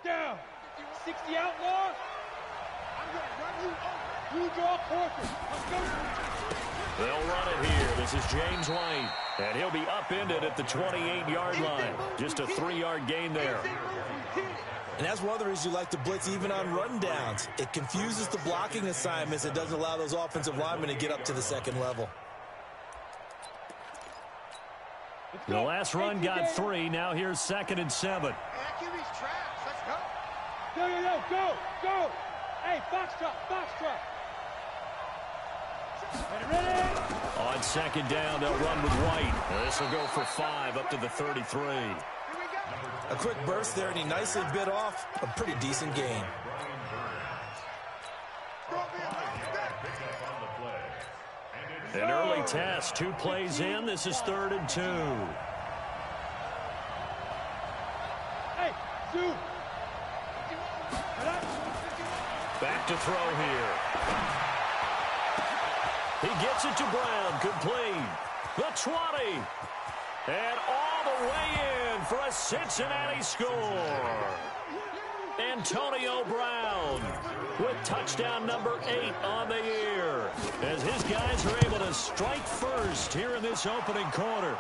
down. 60 outlaw. I'm going to run you over. You draw corporate. Let's go. They'll run it here. This is James White. And he'll be upended at the 28-yard line. Just a 3-yard gain there. And that's one of the reasons you like to blitz even on rundowns. It confuses the blocking assignments. It doesn't allow those offensive linemen to get up to the second level. The last run got 3. Now here's 2nd and 7. Go. Hey, box truck. Ready? On 2nd down, they'll run with White. This will go for 5 up to the 33. A quick burst there, and he nicely bit off a pretty decent gain. An early test, 2 plays in. This is 3rd and 2. Hey, Sue. Back to throw here. He gets it to Brown, complete. The 20. And all the way in for a Cincinnati score. Antonio Brown with touchdown number 8 on the year, as his guys are able to strike first here in this opening quarter.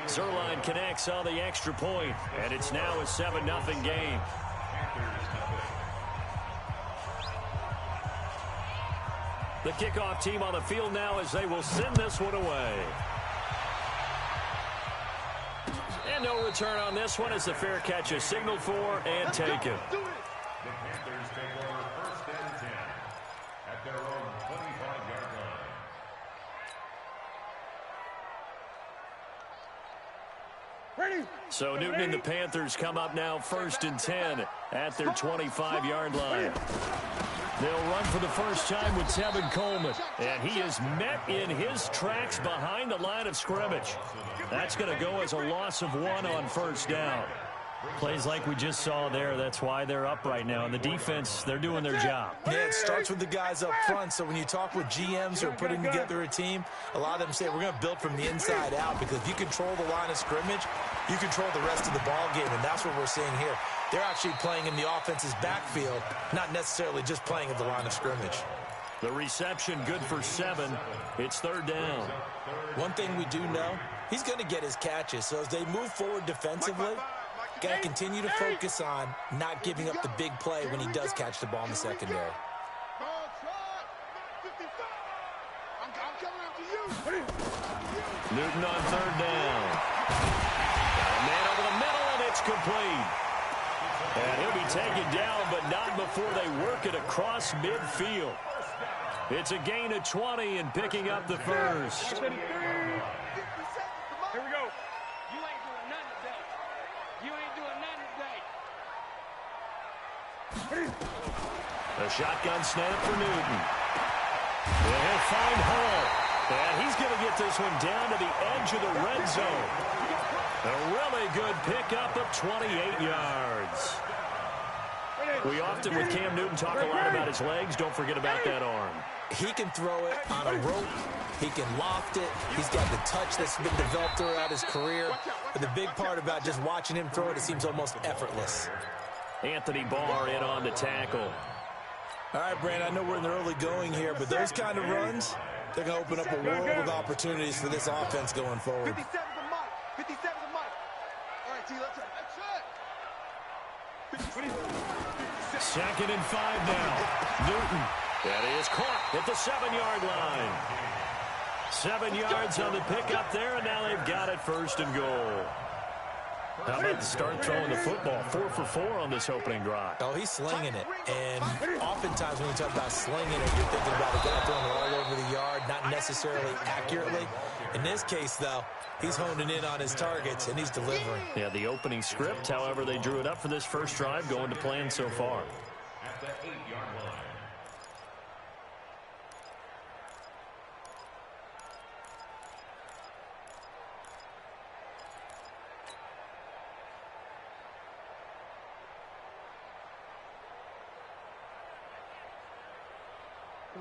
Zerline connects on the extra point, and it's now a 7-0 game. The kickoff team on the field now as they will send this one away. And no return on this one as the fair catch is signaled for and taken. The Panthers take over 1st and 10 at their own 25-yard line. Ready. So Newton and the Panthers come up now 1st and 10 at their 25-yard line. They'll run for the first time with Tevin Coleman, and he is met in his tracks behind the line of scrimmage. That's going to go as a loss of 1 on 1st down. Plays like we just saw there, that's why they're up right now. And the defense, they're doing their job. Yeah, it starts with the guys up front. So when you talk with GMs who are putting together a team, a lot of them say we're going to build from the inside out, because if you control the line of scrimmage, you control the rest of the ball game, and that's what we're seeing here. They're actually playing in the offense's backfield, not necessarily just playing at the line of scrimmage. The reception good for 7. It's 3rd down. One thing we do know, he's going to get his catches. So as they move forward defensively, got to continue to focus on not giving up the big play when he does catch the ball in the secondary. Newton on 3rd down. Got a man over the middle, and it's complete. And he'll be taken down, but not before they work it across midfield. It's a gain of 20 and picking up the first. Here we go. You ain't doing nothing today. You ain't doing nothing today. A shotgun snap for Newton. And he'll find Hall. And he's going to get this one down to the edge of the red zone. A really good pickup of 28 yards. We often, with Cam Newton, talk a lot about his legs. Don't forget about that arm. He can throw it on a rope. He can loft it. He's got the touch that's been developed throughout his career. But the big part about just watching him throw it, it seems almost effortless. Anthony Barr in on the tackle. All right, Brandon, I know we're in the early going here, but those kind of runs, they're going to open up a world of opportunities for this offense going forward. 57's a mark. 57's a mark. All right, T, let's go. That's it. 2nd and 5 now. Newton. That is caught at the 7-yard line. 7 yards on the pickup there, and now they've got it 1st and goal. How about the start throwing the football? 4 for 4 on this opening drive. Oh, he's slinging it. And oftentimes when you talk about slinging it, you're thinking about a guy throwing it all over the yard, not necessarily accurately. In this case, though, he's honing in on his targets, and he's delivering. Yeah, the opening script, however they drew it up for this first drive, going to plan so far. At the 8-yard line.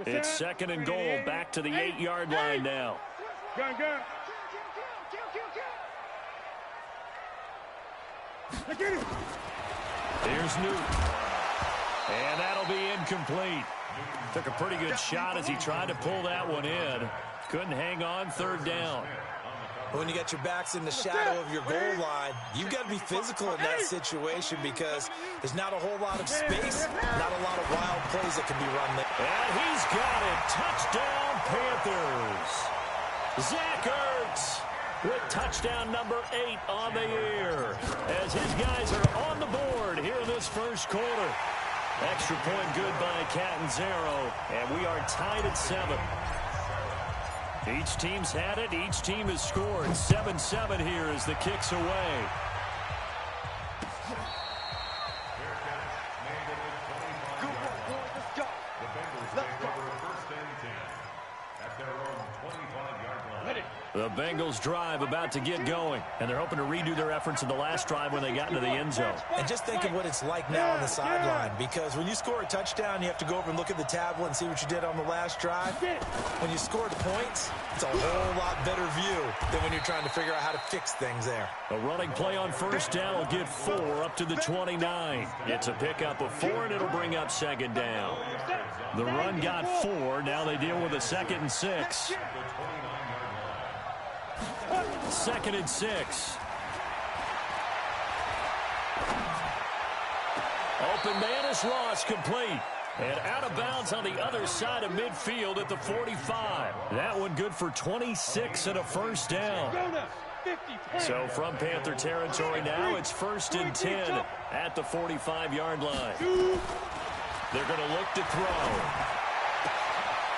It's 2nd and goal, back to the 8-yard line now. Gun. Get it. Here's Newton. And that'll be incomplete. Took a pretty good shot as he tried to pull that one in. Couldn't hang on. Third down. When you get your backs in the shadow of your goal line, you've got to be physical in that situation because there's not a whole lot of space, not a lot of wild plays that can be run there. And he's got it. Touchdown, Panthers. Zach Ertz with touchdown number 8 on the year as his guys are on the board here in this first quarter. Extra point good by Catanzaro, and we are tied at 7. Each team's had it. Each team has scored. 7-7 here as the kick's away. The Bengals drive about to get going, and they're hoping to redo their efforts in the last drive when they got into the end zone. And just think of what it's like now on the sideline, because when you score a touchdown, you have to go over and look at the tablet and see what you did on the last drive. When you scored points, it's a whole lot better view than when you're trying to figure out how to fix things there. A running play on first down will get 4 up to the 29. It's a pickup of 4, and it'll bring up second down. The run got 4. Now they deal with a 2nd and 6. 2nd and 6. Open man is Ross, complete. And out of bounds on the other side of midfield at the 45. That one good for 26 and a first down. So from Panther territory now, it's 1st and 10 at the 45-yard line. They're going to look to throw.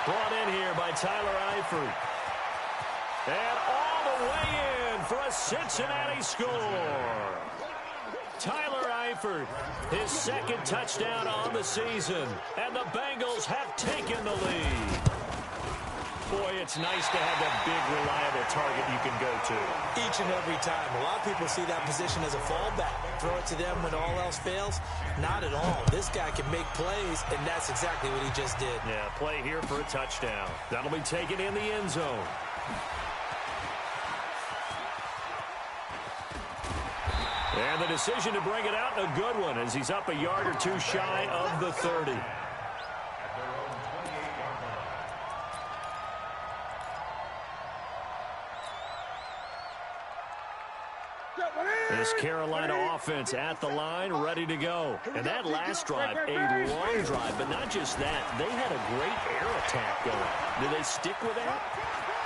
Brought in here by Tyler Eifert. And all the way in for a Cincinnati score. Tyler Eifert, his 2nd touchdown on the season. And the Bengals have taken the lead. Boy, it's nice to have that big, reliable target you can go to. Each and every time. A lot of people see that position as a fallback. Throw it to them when all else fails. Not at all. This guy can make plays, and that's exactly what he just did. Yeah, play here for a touchdown. That'll be taken in the end zone. And the decision to bring it out, a good one, as he's up a yard or 2 shy of the 30. This Carolina offense at the line, ready to go. And that last drive, a long drive, but not just that. They had a great air attack going. Do they stick with that?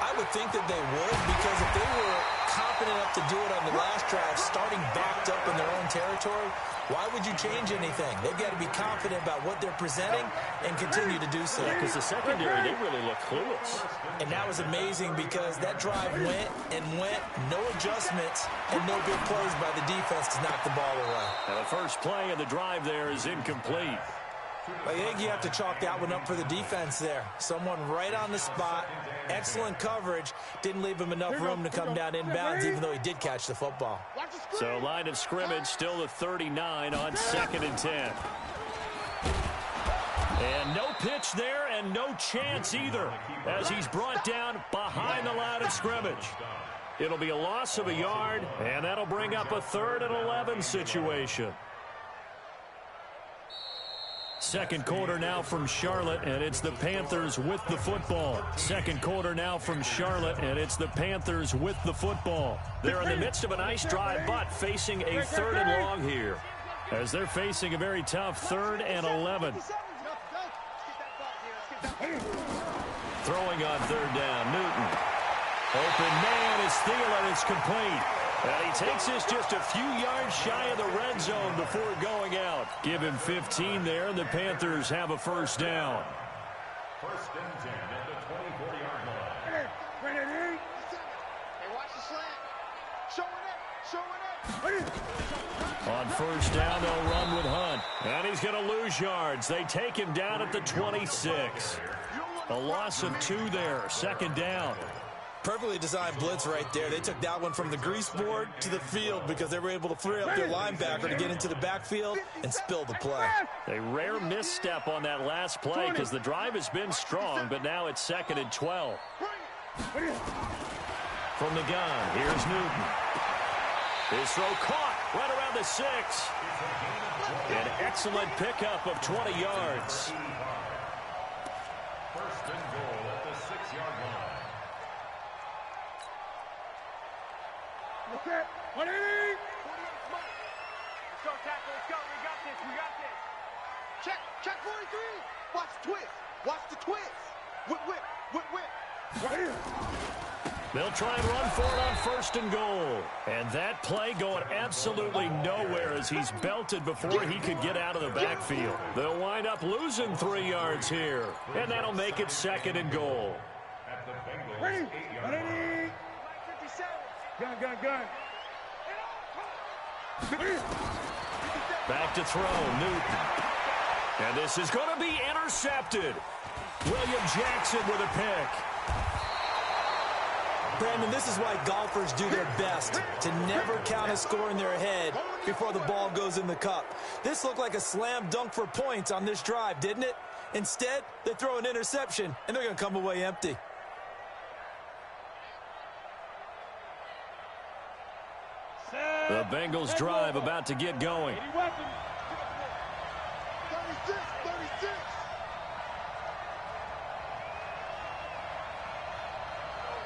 I would think that they would, because if they were confident enough to do it on the last drive, starting backed up in their own territory, why would you change anything? They've got to be confident about what they're presenting and continue to do so. Yeah, because the secondary, they really look clueless. And that was amazing because that drive went and went, no adjustments, and no big plays by the defense to knock the ball away. Now the first play of the drive there is incomplete. I think you have to chalk that one up for the defense there. Someone right on the spot, excellent coverage, didn't leave him enough room to come down inbounds, even though he did catch the football. So line of scrimmage, still the 39 on 2nd and 10. And no pitch there and no chance either as he's brought down behind the line of scrimmage. It'll be a loss of a yard, and that'll bring up a 3rd and 11 situation. Second quarter now from Charlotte, and it's the Panthers with the football. Second quarter now from Charlotte, and it's the Panthers with the football. They're in the midst of a nice drive, but facing a 3rd and long here, as they're facing a very tough 3rd and 11. Throwing on 3rd down, Newton. Open man is Thielen, it's complete. And he takes this just a few yards shy of the red zone before going out. Give him 15 there, and the Panthers have a first down. 1st and 10 at the 24-yard line. Hey, watch the slant. Showing it. On first down, they'll run with Hunt. And he's going to lose yards. They take him down at the 26. A loss of 2 there, 2nd down. Perfectly designed blitz right there. They took that one from the grease board to the field because they were able to free up their linebacker to get into the backfield and spill the play. A rare misstep on that last play because the drive has been strong, but now it's 2nd and 12. From the gun, here's Newton. His throw caught right around the 6. An excellent pickup of 20 yards. First and goal at the 6-yard line. Okay, 20. Let's go, tackle. Let's go. We got this. We got this. Check 43. Watch the twist. Watch the twist. Whip, whip, whip, whip. Right here. They'll try and run for it on first and goal. And that play going absolutely nowhere as he's belted before he could get out of the backfield. They'll wind up losing 3 yards here. And that'll make it second and goal. At the Bengals' Ready, 8-yard line. ready. 57. Gun. Back to throw, Newton. And this is going to be intercepted. William Jackson with a pick. Brandon, this is why golfers do their best to never count a score in their head before the ball goes in the cup. This looked like a slam dunk for points on this drive, didn't it? Instead, they throw an interception, and they're going to come away empty. The Bengals drive about to get going. 36.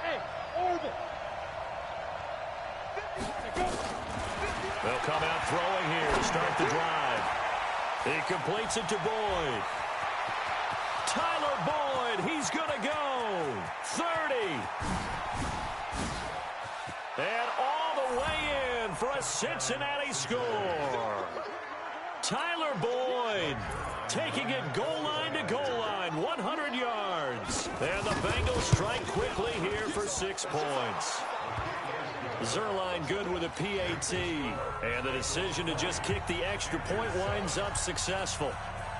Hey, orbit. They'll come out throwing here to start the drive. He completes it to Boyd. Tyler Boyd, he's going to go. 30. And all the way in for a Cincinnati score. Tyler Boyd taking it goal line to goal line, 100 yards. And the Bengals strike quickly here for 6 points. Zerline good with a PAT. And the decision to just kick the extra point winds up successful.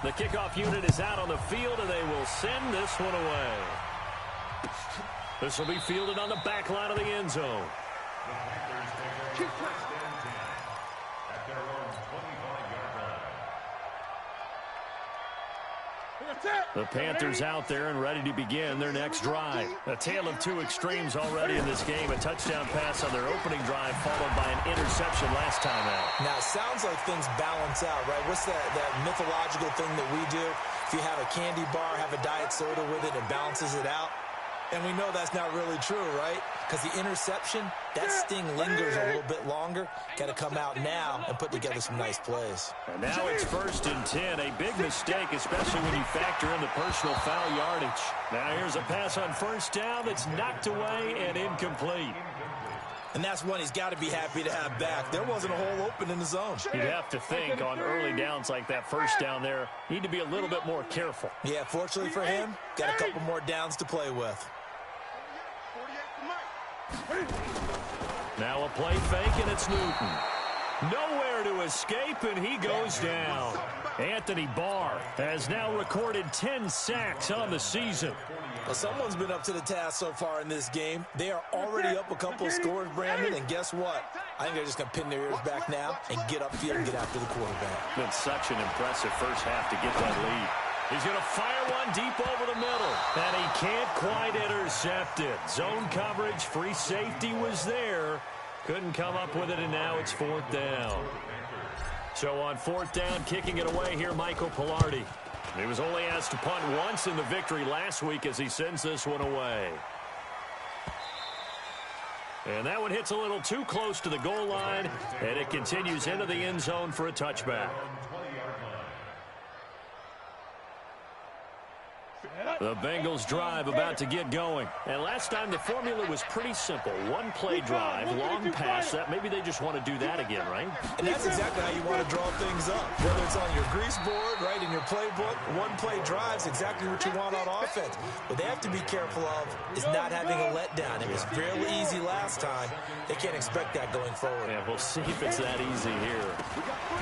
The kickoff unit is out on the field, and they will send this one away. This will be fielded on the back line of the end zone. The Panthers take over first and 10 at their own 25-yard line. The Panthers out there and ready to begin their next drive. A tale of two extremes already in this game. A touchdown pass on their opening drive followed by an interception last time out. Now, it sounds like things balance out, right? What's that mythological thing that we do? If you have a candy bar, have a diet soda with it, it balances it out. And we know that's not really true, right? Because the interception, that sting lingers a little bit longer. Got to come out now and put together some nice plays. And now it's first and 10. A big mistake, especially when you factor in the personal foul yardage. Now here's a pass on first down that's knocked away and incomplete. And that's one he's got to be happy to have back. There wasn't a hole open in the zone. You'd have to think on early downs like that first down there, need to be a little bit more careful. Yeah, fortunately for him, got a couple more downs to play with. Now a play fake, and it's Newton. Nowhere to escape, and he goes down. Anthony Barr has now recorded 10 sacks on the season. Well, someone's been up to the task so far in this game. They are already up a couple of scores, Brandon, and guess what? I think they're just going to pin their ears back now and get upfield and get after the quarterback. Been such an impressive first half to get that lead. He's going to fire one deep over the middle, and he can't quite intercept it. Zone coverage, free safety was there. Couldn't come up with it, and now it's 4th down. So on 4th down, kicking it away here, Michael Pilardi. He was only asked to punt once in the victory last week as he sends this one away. And that one hits a little too close to the goal line, and it continues into the end zone for a touchback. The Bengals drive about to get going. And last time the formula was pretty simple. One play drive, long pass. That maybe they just want to do that again, right? And that's exactly how you want to draw things up. Whether it's on your grease board, right, in your playbook, one play drive's exactly what you want on offense. What they have to be careful of is not having a letdown. It was fairly easy last time. They can't expect that going forward. Yeah, we'll see if it's that easy here.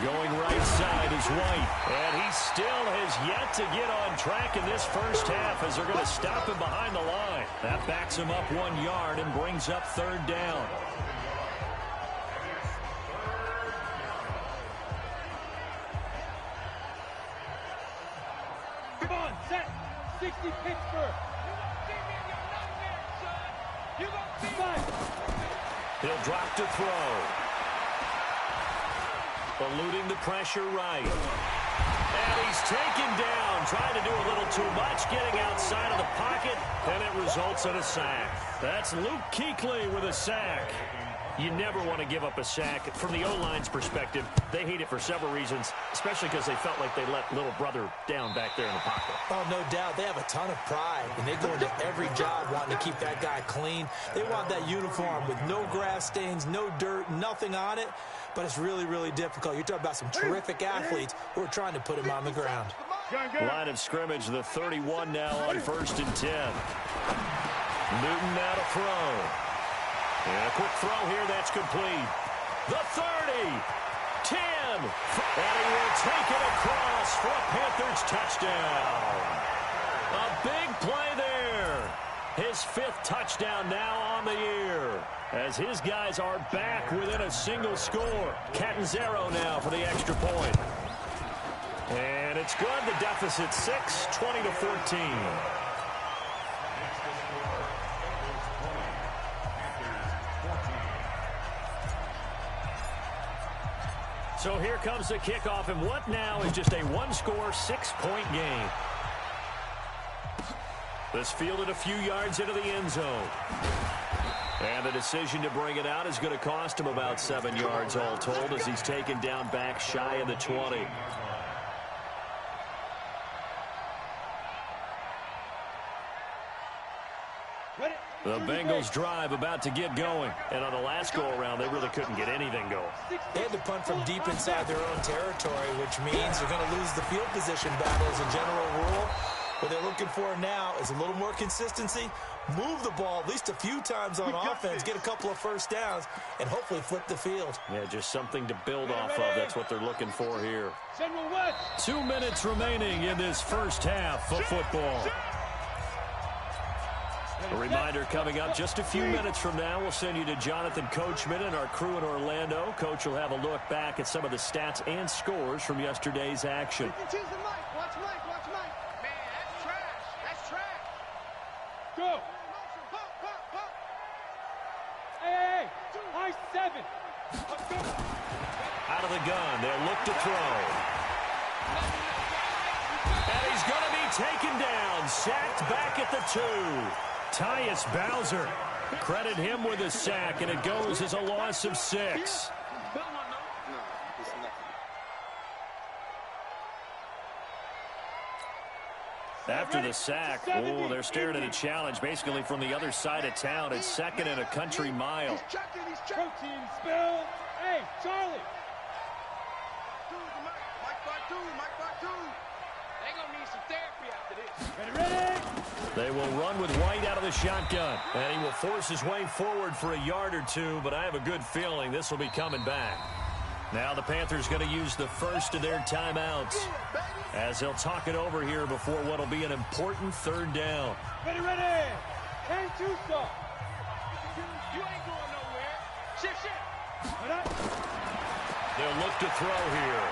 Going right side is White. And he still has yet to get on track in this first half as they're going to stop him behind the line. That backs him up 1 yard and brings up 3rd down. Come on, set. 60 Pittsburgh. He'll drop to throw. eluding the pressure right. And he's taken down, trying to do a little too much, getting outside of the pocket, and it results in a sack. That's Luke Kuechly with a sack. You never want to give up a sack. From the O-line's perspective, they hate it for several reasons, especially because they felt like they let little brother down back there in the pocket. Oh, no doubt. They have a ton of pride, and they go into every job wanting to keep that guy clean. They want that uniform with no grass stains, no dirt, nothing on it, but it's really, really difficult. You're talking about some terrific athletes who are trying to put him on the ground. Line of scrimmage, the 31 now on 1st and 10. Newton now to throw. And a quick throw here, that's complete. The 30, 10, and he will take it across for a Panthers touchdown. A big play there. His 5th touchdown now on the year, as his guys are back within a single score. Catanzaro now for the extra point. And it's good. The deficit 6, 20-14. So here comes the kickoff, and what now is just a one-score, 6-point game. This fielded a few yards into the end zone. And the decision to bring it out is going to cost him about 7 yards all told, as he's taken down back shy of the 20. The Bengals drive about to get going. And on the last go-around, they really couldn't get anything going. They had to punt from deep inside their own territory, which means they're going to lose the field position battle as a general rule. What they're looking for now is a little more consistency, move the ball at least a few times on offense, get a couple of first downs, and hopefully flip the field. Yeah, just something to build off of. That's what they're looking for here. 2 minutes remaining in this first half of football. A reminder coming up just a few minutes from now. We'll send you to Jonathan Coachman and our crew in Orlando. Coach will have a look back at some of the stats and scores from yesterday's action. Watch Mike. Man, that's trash. That's trash. Go. Hey, high 7. Out of the gun, they'll look to throw. And he's going to be taken down, sacked back at the 2. Tyus Bowser. Credit him with a sack, and it goes as a loss of 6. After the sack, they're staring at a challenge basically from the other side of town. It's 2nd and a country mile. Protein spill. Hey, Charlie. They're going to need some therapy after this. Ready? They will run with White out of the shotgun, and he will force his way forward for a yard or two, but I have a good feeling this will be coming back. Now the Panthers going to use the first of their timeouts, as they'll talk it over here before what will be an important 3rd down. Ready. Hey, Tucson. You ain't going nowhere. Shift. They'll look to throw here.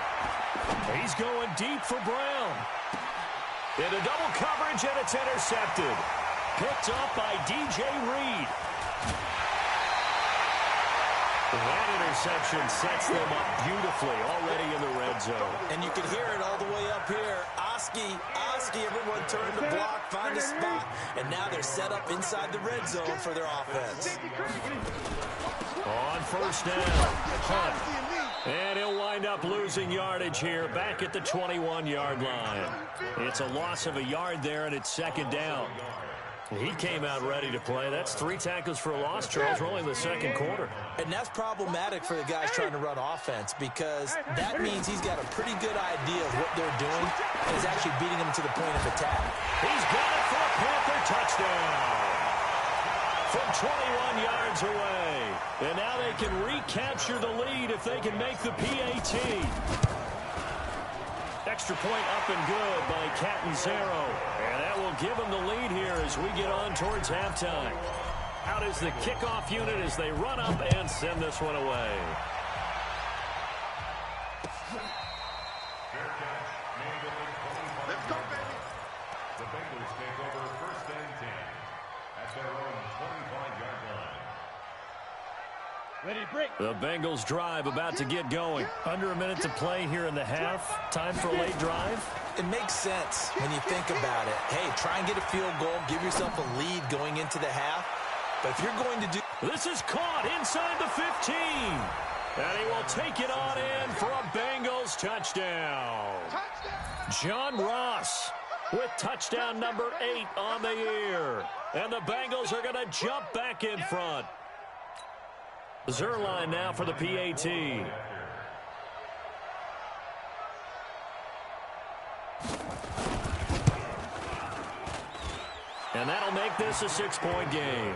He's going deep for Brown. Into double coverage, and it's intercepted. Picked up by DJ Reed. That interception sets them up beautifully already in the red zone. And you can hear it all the way up here. Oski, everyone turned to block, find a spot, and now they're set up inside the red zone for their offense. On 1st down, Hunt. And he'll wind up losing yardage here back at the 21-yard line. It's a loss of a yard there, and it's 2nd down. He came out ready to play. That's 3 tackles for a loss, Charles, rolling the 2nd quarter. And that's problematic for the guys trying to run offense, because that means he's got a pretty good idea of what they're doing and is actually beating them to the point of attack. He's got it for a Panther touchdown from 21 yards away. And now they can recapture the lead if they can make the PAT. Extra point up and good by Catanzaro. And that will give them the lead here as we get on towards halftime. Out is the kickoff unit as they run up and send this one away. Let's go, baby. The Bengals take over 1st and 10 at their own 25-yard line. Ready, break. The Bengals drive about to get going. Under a minute to play here in the half. Time for a late drive. It makes sense when you think about it. Hey, try and get a field goal. Give yourself a lead going into the half. But if you're going to do... This is caught inside the 15. And he will take it on in for a Bengals touchdown. John Ross with touchdown number 8 on the year. And the Bengals are going to jump back in front. Zerline now for the PAT. And that'll make this a 6-point game.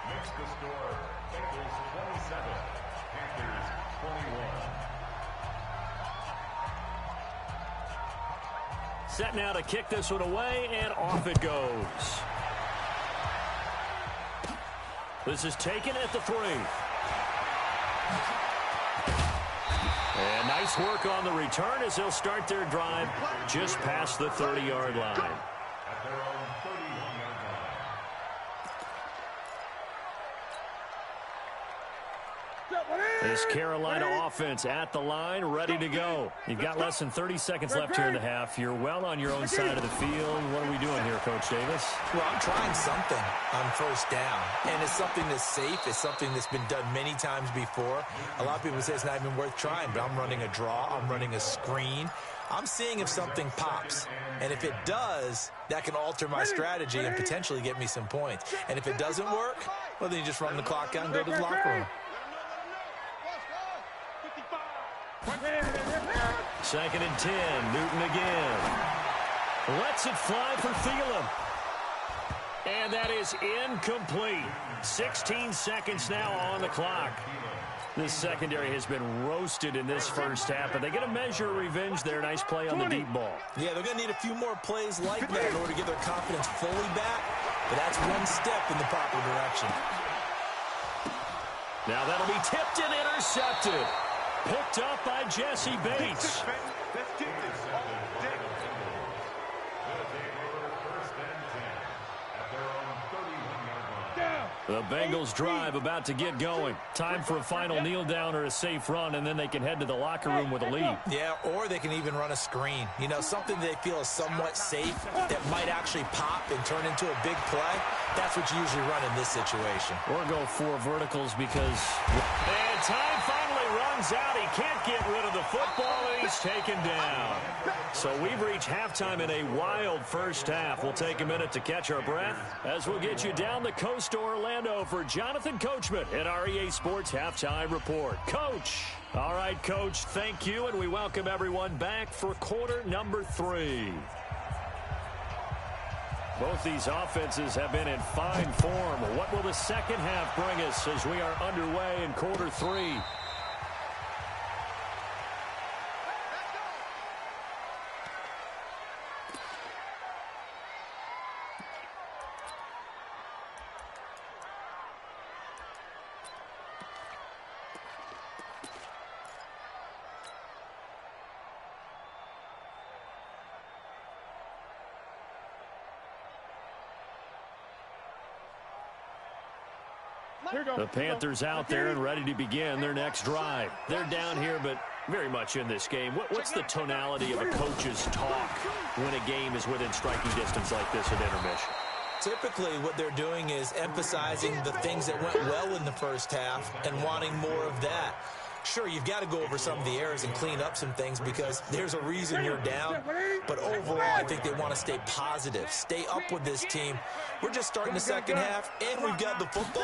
Makes the score Bengals 27, Panthers 21. Set now to kick this one away, and off it goes. This is taken at the 3. And nice work on the return as they'll start their drive just past the 30-yard line. At their own 31-yard line. This Carolina offense at the line, ready to go. You've got less than 30 seconds left here in the half. You're well on your own side of the field. What are we doing here, Coach Davis? Well, I'm trying something on first down, and it's something that's safe. It's something that's been done many times before. A lot of people say it's not even worth trying, but I'm running a draw. I'm running a screen. I'm seeing if something pops, and if it does, that can alter my strategy and potentially get me some points. And if it doesn't work, well, then you just run the clock out and go to the locker room. 2nd and 10. Newton again. Lets it fly for Thielen. And that is incomplete. 16 seconds now on the clock. This secondary has been roasted in this first half, but they get a measure of revenge there. Nice play on the deep ball. Yeah, they're going to need a few more plays like that in order to get their confidence fully back, but that's one step in the proper direction. Now that'll be tipped and intercepted. Picked up by Jesse Bates. The Bengals drive about to get going. Time for a final kneel down or a safe run, and then they can head to the locker room with a lead. Yeah, or they can even run a screen. You know, something they feel is somewhat safe that might actually pop and turn into a big play. That's what you usually run in this situation. Or go 4 verticals because... And time finally runs out. He can't get rid of the football, and he's taken down. So we've reached halftime in a wild first half. We'll take a minute to catch our breath as we'll get you down the coast to Orlando for Jonathan Coachman at our EA Sports Halftime Report. Coach. All right, Coach, thank you, and we welcome everyone back for quarter number 3. Both these offenses have been in fine form. What will the second half bring us as we are underway in quarter 3? The Panthers out there and ready to begin their next drive. They're down here, but very much in this game. What's the tonality of a coach's talk when a game is within striking distance like this at intermission? Typically, what they're doing is emphasizing the things that went well in the first half and wanting more of that. Sure, you've got to go over some of the errors and clean up some things because there's a reason you're down. But overall, I think they want to stay positive, stay up with this team. We're just starting the second half, and we've got the football.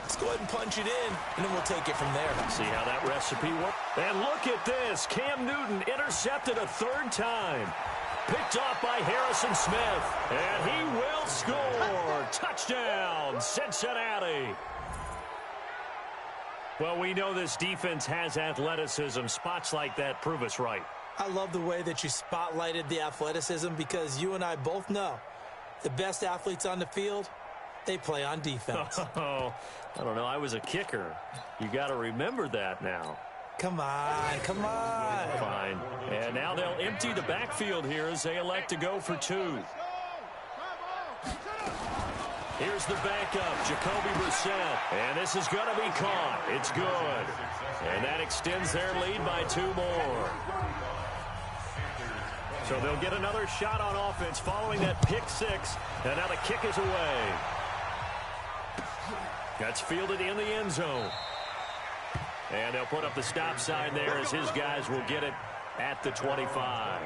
Let's go ahead and punch it in, and then we'll take it from there. See how that recipe works. And look at this. Cam Newton intercepted a 3rd time. Picked off by Harrison Smith, and he will score. Touchdown, Cincinnati. Well, we know this defense has athleticism. Spots like that prove us right. I love the way that you spotlighted the athleticism because you and I both know the best athletes on the field, they play on defense. Oh, I don't know. I was a kicker. You got to remember that now. Come on, come on. Fine. And now they'll empty the backfield here as they elect to go for 2. Here's the backup, Jacoby Brissett. And this is going to be caught. It's good. And that extends their lead by 2 more. So they'll get another shot on offense following that pick 6. And now the kick is away. That's fielded in the end zone. And they'll put up the stop sign there as his guys will get it at the 25.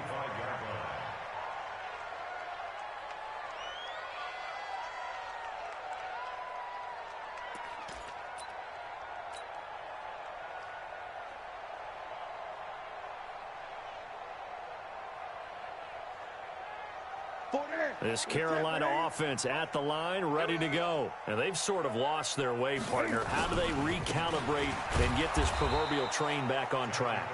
This Carolina offense at the line, ready to go. And they've sort of lost their way, partner. How do they recalibrate and get this proverbial train back on track?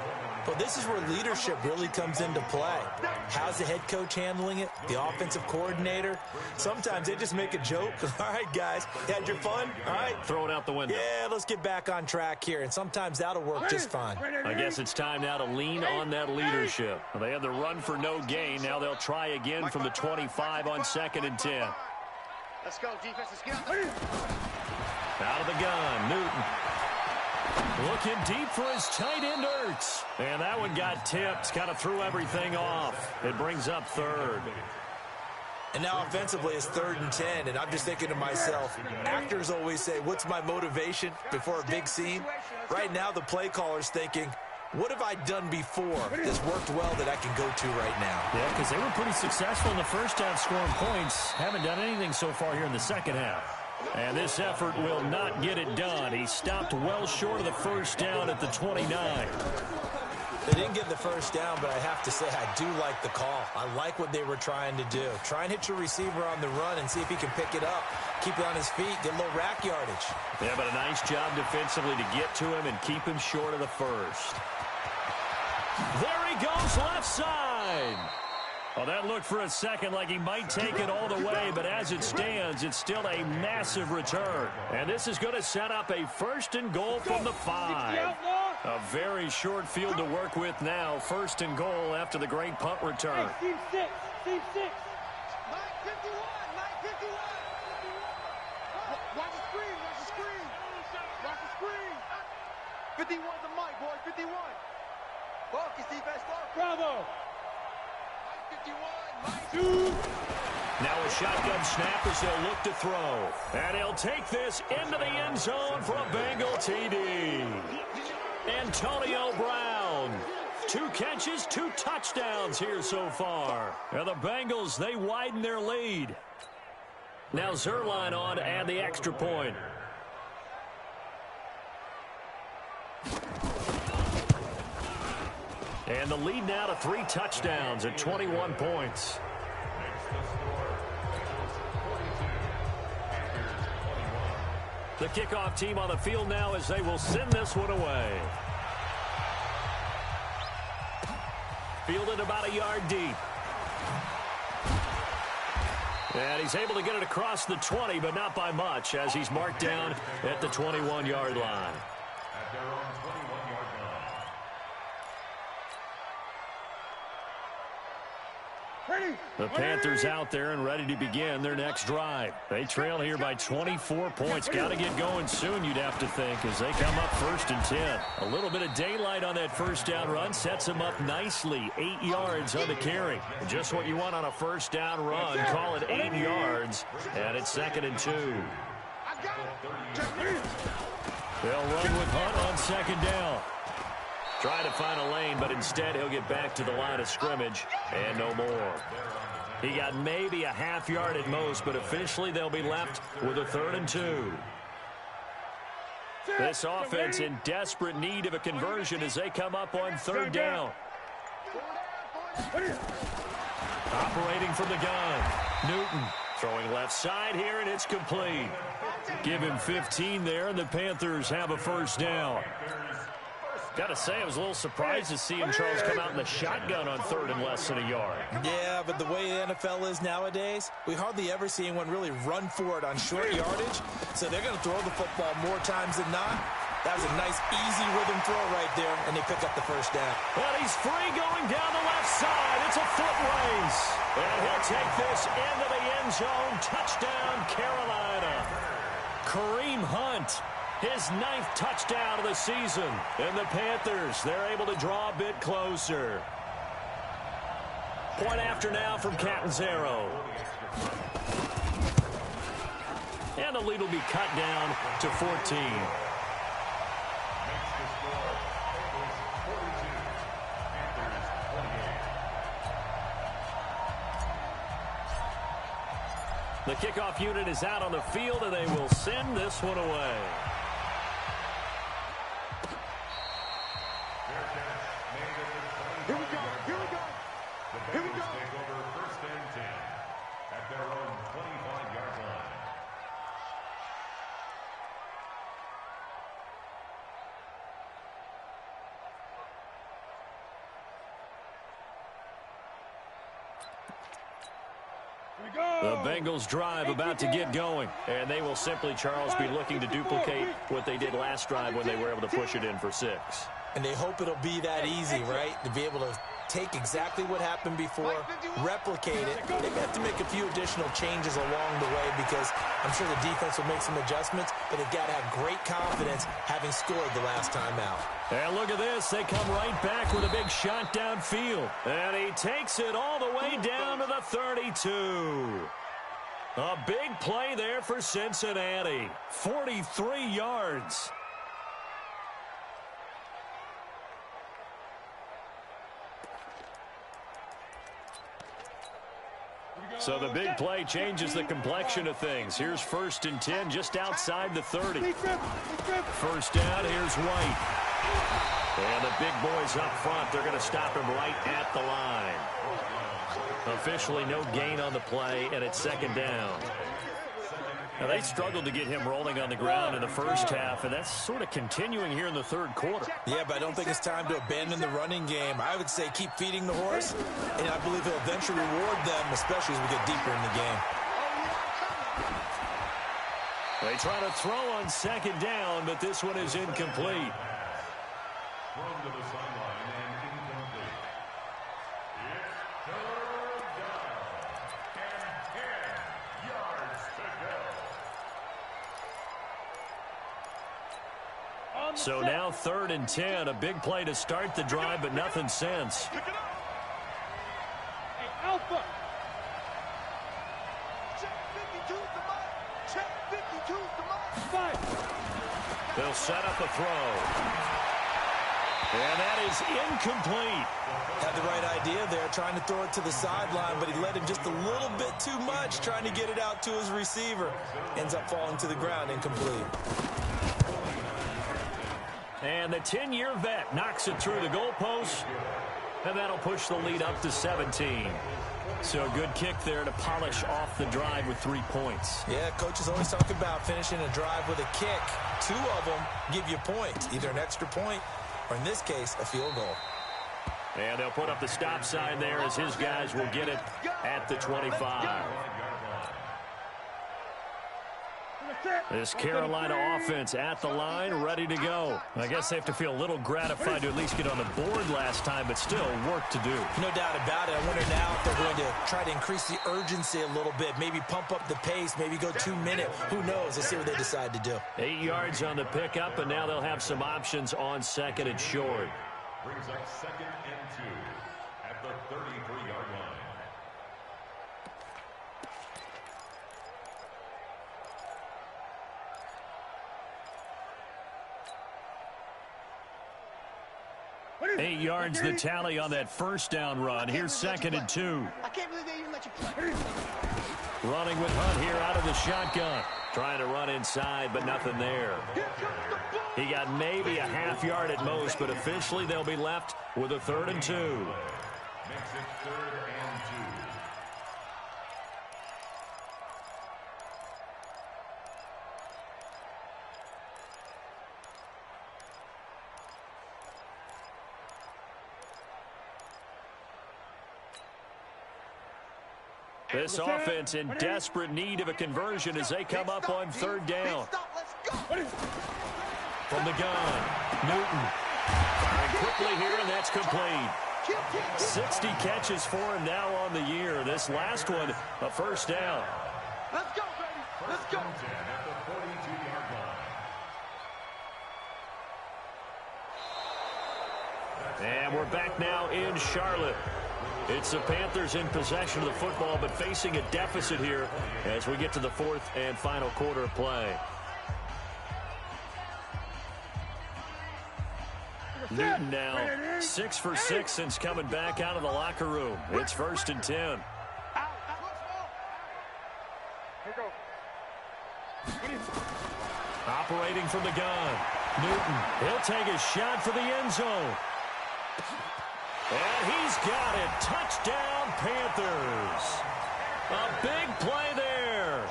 Well, this is where leadership really comes into play. How's the head coach handling it? The offensive coordinator? Sometimes they just make a joke. All right, guys, you had your fun? All right. Throw it out the window. Yeah, let's get back on track here. And sometimes that'll work just fine. I guess it's time now to lean on that leadership. They had the run for no gain. Now they'll try again from the 25 on 2nd and 10. Let's go, defense. Let's get Out of the gun, Newton. Looking deep for his tight end, Ertz. And that one got tipped, kind of threw everything off. It brings up 3rd. And now offensively it's 3rd and 10, and I'm just thinking to myself, actors always say, what's my motivation before a big scene? Right now the play caller's thinking, what have I done before this worked well that I can go to right now? Yeah, because they were pretty successful in the first half scoring points. Haven't done anything so far here in the second half. And this effort will not get it done. He stopped well short of the first down at the 29. They didn't get the first down, but I have to say I do like the call. I like what they were trying to do. Try and hit your receiver on the run and see if he can pick it up. Keep it on his feet, get a little rack yardage. Yeah, but a nice job defensively to get to him and keep him short of the first. There he goes, left side. Well, that looked for a second like he might take it all the way, but as it stands, it's still a massive return. And this is going to set up a 1st and goal from the 5. A very short field to work with now. 1st and goal after the great punt return. Team 6. Team 6. 9:51. 9:51. Watch the screen. Watch the screen. Watch the screen. 51's the mic, boy. 51. Focus, defense. Focus. Bravo. 51. Now a shotgun snap as they'll look to throw. And he'll take this into the end zone for a Bengal TD. Antonio Brown. 2 catches, 2 touchdowns here so far. And the Bengals, they widen their lead. Now Zerline on to add the extra point. And the lead now to 3 touchdowns at 21 points. The kickoff team on the field now as they will send this one away. Fielded about a yard deep. And he's able to get it across the 20, but not by much, as he's marked down at the 21-yard line. At their own 21-yard line. The Panthers out there and ready to begin their next drive. They trail here by 24 points. Got to get going soon, you'd have to think, as they come up 1st and 10. A little bit of daylight on that first down run sets them up nicely. 8 yards on the carry. Just what you want on a first down run. Call it 8 yards, and it's 2nd and 2. They'll run with Hunt on 2nd down. Try to find a lane, but instead he'll get back to the line of scrimmage and no more. He got maybe a half yard at most, but officially they'll be left with a 3rd and 2. This offense in desperate need of a conversion as they come up on 3rd down. Operating from the gun, Newton throwing left side here, and it's complete. Give him 15 there, and the Panthers have a first down. Got to say, I was a little surprised to see him, Charles, come out in the shotgun on 3rd and less than a yard. Yeah, but the way the NFL is nowadays, we hardly ever see anyone really run for it on short yardage. So they're going to throw the football more times than not. That was a nice, easy rhythm throw right there, and they pick up the first down. Well, he's free going down the left side. It's a foot race. And he'll They'll take this into the end zone. Touchdown, Carolina. Kareem Hunt, his 9th touchdown of the season. And the Panthers, they're able to draw a bit closer. Point after now from Catanzaro. And the lead will be cut down to 14. The kickoff unit is out on the field, and they will send this one away. Here we go. Here we go. Here we go. Take over first and 10 at their own 25-yard line. The Bengals drive about to get going, and they will simply, Charles, be looking to duplicate what they did last drive when they were able to push it in for 6. And they hope it'll be that easy, right? To be able to take exactly what happened before, replicate it. They have to make a few additional changes along the way because I'm sure the defense will make some adjustments, but they've got to have great confidence having scored the last time out. And look at this. They come right back with a big shot downfield. And he takes it all the way down to the 32. A big play there for Cincinnati. 43 yards. So the big play changes the complexion of things. Here's 1st and 10 just outside the 30. First down, here's White. And the big boys up front, they're going to stop him right at the line. Officially no gain on the play, and it's 2nd down. Now, they struggled to get him rolling on the ground in the first half, and that's sort of continuing here in the 3rd quarter. Yeah, but I don't think it's time to abandon the running game. I would say keep feeding the horse, and I believe he'll eventually reward them, especially as we get deeper in the game. They try to throw on 2nd down, but this one is incomplete. Thrown to the sideline and incomplete. It's 3rd down and 10 yards to go. So now 3rd and 10, a big play to start the drive, but nothing since. Hey, Alpha. Check 52's the mark. Check 52's the mark. Five. They'll set up a throw. And that is incomplete. Had the right idea there, trying to throw it to the sideline, but he led him just a little bit too much, trying to get it out to his receiver. Ends up falling to the ground, incomplete. And the 10-year vet knocks it through the goalpost, and that'll push the lead up to 17. So a good kick there to polish off the drive with 3 points. Yeah, coaches always talk about finishing a drive with a kick. 2 of them give you points, either an extra point or, in this case, a field goal. And they'll put up the stop sign there as his guys will get it at the 25. This Carolina offense at the line, ready to go. I guess they have to feel a little gratified to at least get on the board last time, but still work to do. No doubt about it. I wonder now if they're going to try to increase the urgency a little bit, maybe pump up the pace, maybe go 2-minute. Who knows? Let's see what they decide to do. 8 yards on the pickup, and now they'll have some options on 2nd and short. Brings up 2nd and 2 at the 33-yard line. Eight yards the tally on that first down run. Here's 2nd and 2. I can't believe they even let you play. Running with Hunt here out of the shotgun. Trying to run inside, but nothing there. He got maybe a half yard at most, but officially they'll be left with a 3rd and 2. Makes it 3rd and 2. This offense in desperate need of a conversion as they come up on 3rd down. From the gun, Newton firing quickly here, and that's complete. 60 catches for him now on the year. This last one, a first down. Let's go, baby. Let's go. At the 42-yard line. And we're back now in Charlotte. It's the Panthers in possession of the football, but facing a deficit here as we get to the fourth and final quarter of play. Newton now 6 for 6 since coming back out of the locker room. It's 1st and 10. Operating from the gun. Newton, he'll take a shot for the end zone. And he's got it. Touchdown, Panthers. A big play there.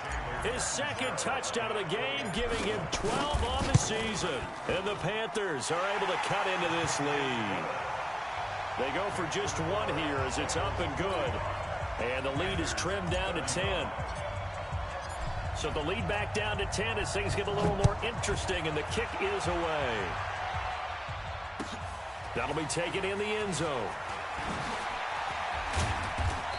His second touchdown of the game, giving him 12 on the season. And the Panthers are able to cut into this lead. They go for just one here as it's up and good. And the lead is trimmed down to 10. So the lead back down to 10 as things get a little more interesting, and the kick is away. That'll be taken in the end zone.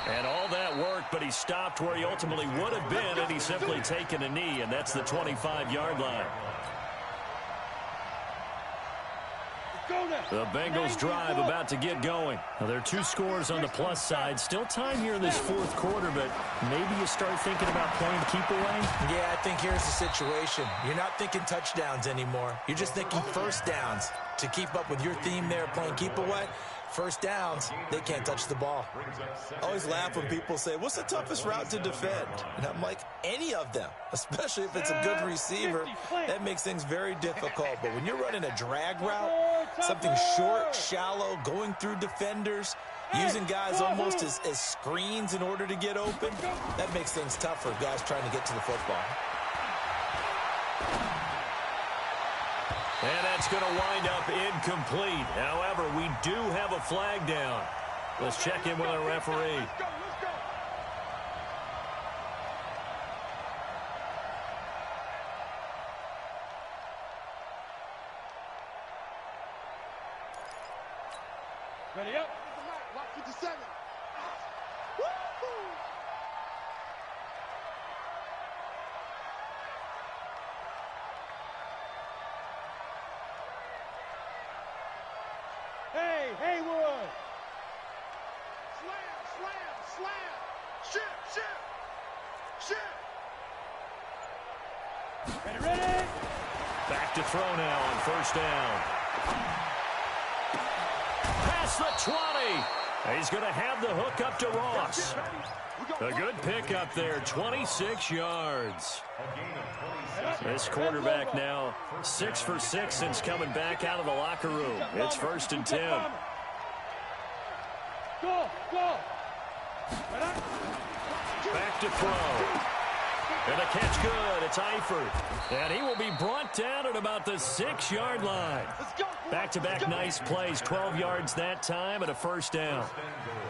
And all that work, but he stopped where he ultimately would have been, and he's simply taken a knee, and that's the 25-yard line. The Bengals drive about to get going. Now, there are 2 scores on the plus side. Still time here in this fourth quarter, but maybe you start thinking about playing keep away? Yeah, I think here's the situation. You're not thinking touchdowns anymore. You're just thinking first downs. To keep up with your theme there, playing keep away, first downs, they can't touch the ball. I always laugh when people say, what's the toughest route to defend? And I'm like, any of them, especially if it's a good receiver. That makes things very difficult. But when you're running a drag route, something short, shallow, going through defenders, using guys almost as screens in order to get open, that makes things tough for guys trying to get to the football. And that's going to wind up incomplete. However, we do have a flag down. Let's check in with our referee. Ready up. Lock 57. Hey, Haywood. Slam. Shit. Ready. Back to throw now on first down. Past the 20. He's going to have the hook up to Ross. A good pickup there, 26 yards. This quarterback now 6 for 6 since coming back out of the locker room. It's 1st and 10. Go. Back to throw. And a catch good. It's Eifert. And he will be brought down at about the 6-yard line. Back-to-back nice plays. 12 yards that time and a first down.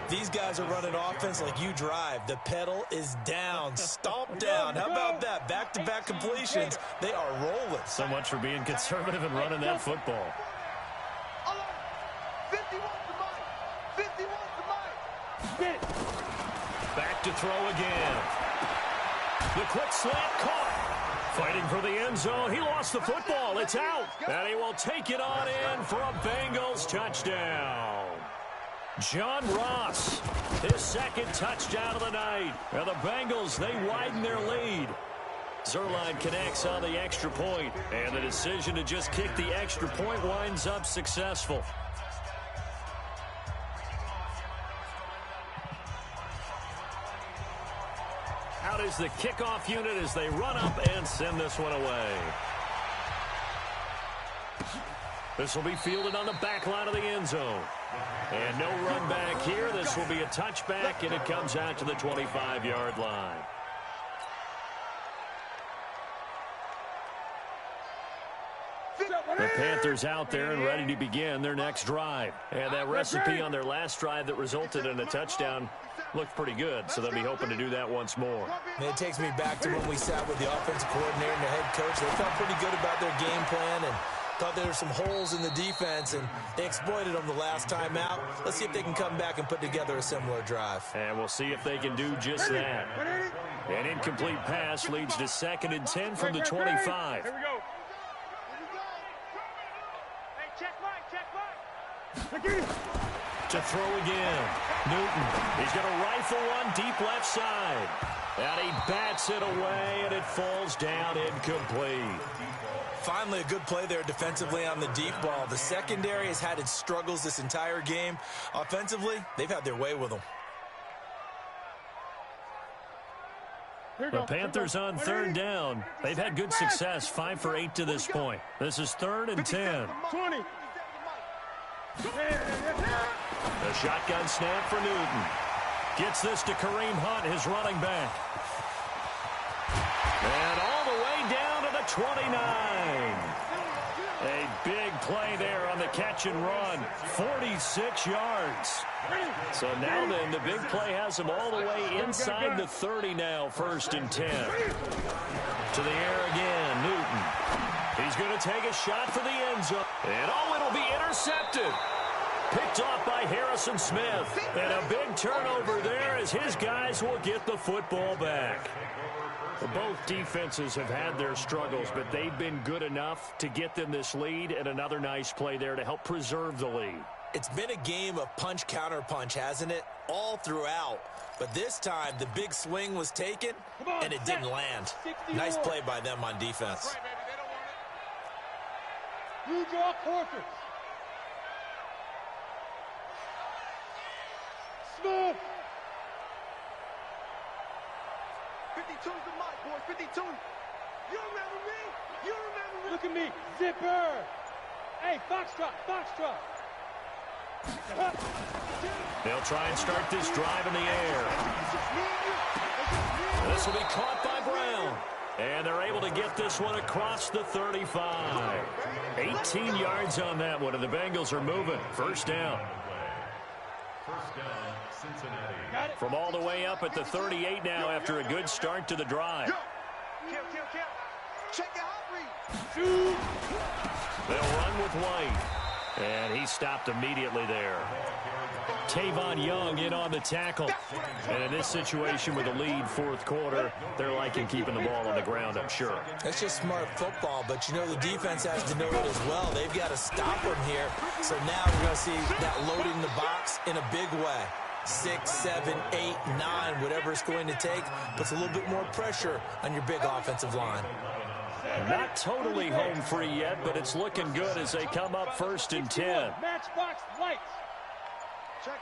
These guys are running offense like you drive. The pedal is down. Stomp down. How about that? Back-to-back completions. They are rolling. So much for being conservative and running that football. 51 to Mike. Get it. Back to throw again. The quick slant caught. Fighting for the end zone. He lost the football. It's out. And he will take it on in for a Bengals touchdown. John Ross, his second touchdown of the night. And the Bengals, they widen their lead. Zerline connects on the extra point, and the decision to just kick the extra point winds up successful. Out is the kickoff unit as they run up and send this one away. This will be fielded on the back line of the end zone. And no run back here. This will be a touchback, and it comes out to the 25-yard line. The Panthers out there and ready to begin their next drive. And that recipe on their last drive that resulted in a touchdown looked pretty good, so they'll be hoping to do that once more. And it takes me back to when we sat with the offensive coordinator and the head coach. They felt pretty good about their game plan, and Thought there were some holes in the defense, and they exploited them the last time out. Let's see if they can come back and put together a similar drive. And we'll see if they can do just that. An incomplete pass leads to 2nd and 10 from the 25. Here we go. Hey, check Mike. To throw again. Newton. He's going to rifle one deep left side. And he bats it away, and it falls down incomplete. Finally, a good play there defensively on the deep ball. The secondary has had its struggles this entire game. Offensively, they've had their way with them. The Panthers on 3rd down. They've had good success, 5 for 8 to this point. This is 3rd and 10. 20. The shotgun snap for Newton. Gets this to Kareem Hunt, his running back. And all the way down to the 29. A big play there on the catch and run. 46 yards. So now then, the big play has him all the way inside the 30 now, 1st and 10. To the air again, Newton. He's going to take a shot for the end zone. And it'll be intercepted. Picked off by Harrison Smith. And a big turnover there as his guys will get the football back. Both defenses have had their struggles, but they've been good enough to get them this lead, and another nice play there to help preserve the lead. It's been a game of punch-counter-punch, hasn't it? All throughout. But this time, the big swing was taken, and it didn't land. Nice play by them on defense. You draw quarters. Smith. 52's the mic, boys. 52. You remember me? You remember me? Look at me. Zipper. Hey, foxtrot, foxtrot. They'll try and start this drive in the air. This will be caught by Brown. And they're able to get this one across the 35. 18 yards on that one, and the Bengals are moving. 1st down. First down, Cincinnati. From all the way up at the 38 now after a good start to the drive. Kill. Check your hot read. Shoot. They'll run with White. And he stopped immediately there. Tavon Young in on the tackle. And in this situation with a lead 4th quarter, they're liking keeping the ball on the ground, I'm sure. That's just smart football, but you know the defense has to know it as well. They've got to stop them here. So now we're going to see that loading the box in a big way. 6, 7, 8, 9, whatever it's going to take, puts a little bit more pressure on your big offensive line. Not totally home free yet, but it's looking good as they come up 1st and 10. Matchbox lights. Check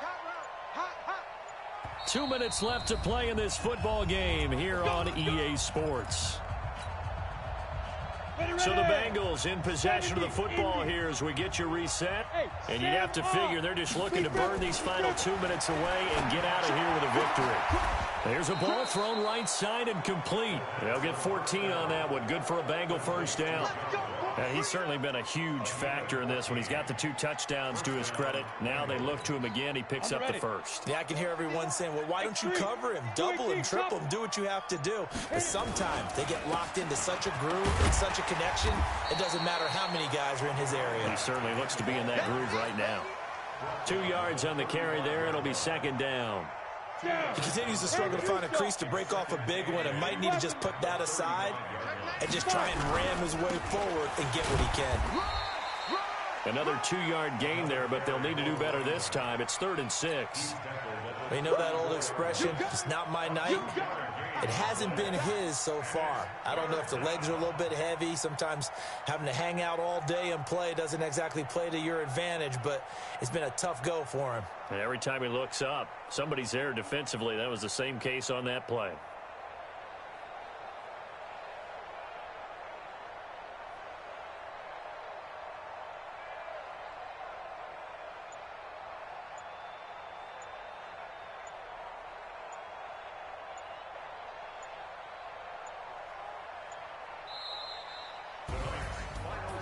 hot. 2 minutes left to play in this football game here on EA Sports. So the Bengals in possession of the football here as we get you reset. And you'd have to figure they're just looking to burn these final 2 minutes away and get out of here with a victory. There's a ball thrown right side and complete. They'll get 14 on that one. Good for a Bengal 1st down. And he's certainly been a huge factor in this when he's got the 2 touchdowns to his credit. Now they look to him again. He picks up the 1st. Yeah, I can hear everyone saying, well, why don't you cover him? Double him, triple him, do what you have to do. But sometimes they get locked into such a groove and such a connection, it doesn't matter how many guys are in his area. He certainly looks to be in that groove right now. 2 yards on the carry there. It'll be 2nd down. He continues to struggle to find a crease to break off a big one and might need to just put that aside and just try and ram his way forward and get what he can. Another 2-yard gain there, but they'll need to do better this time. It's 3rd and 6. You know that old expression, it's not my night? It hasn't been his so far. I don't know if the legs are a little bit heavy. Sometimes having to hang out all day and play doesn't exactly play to your advantage, but it's been a tough go for him. And every time he looks up, somebody's there defensively. That was the same case on that play.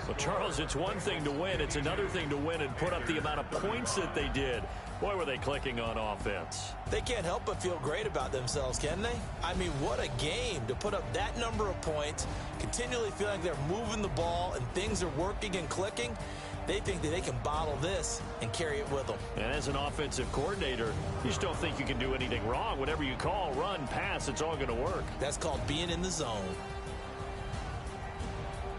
Well, Charles, it's one thing to win. It's another thing to win and put up the amount of points that they did. Boy, were they clicking on offense. They can't help but feel great about themselves, can they? I mean, what a game to put up that number of points, continually feel like they're moving the ball and things are working and clicking. They think that they can bottle this and carry it with them. And as an offensive coordinator, you just don't think you can do anything wrong. Whatever you call, run, pass, it's all going to work. That's called being in the zone.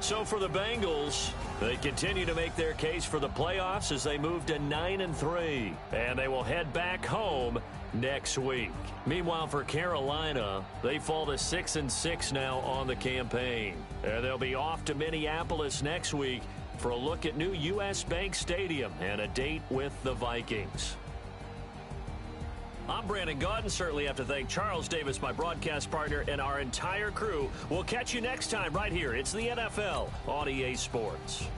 So for the Bengals, they continue to make their case for the playoffs as they move to 9-3. And they will head back home next week. Meanwhile, for Carolina, they fall to 6-6 now on the campaign. And they'll be off to Minneapolis next week for a look at new U.S. Bank Stadium and a date with the Vikings. I'm Brandon Gaudin. Certainly have to thank Charles Davis, my broadcast partner, and our entire crew. We'll catch you next time right here. It's the NFL on EA Sports.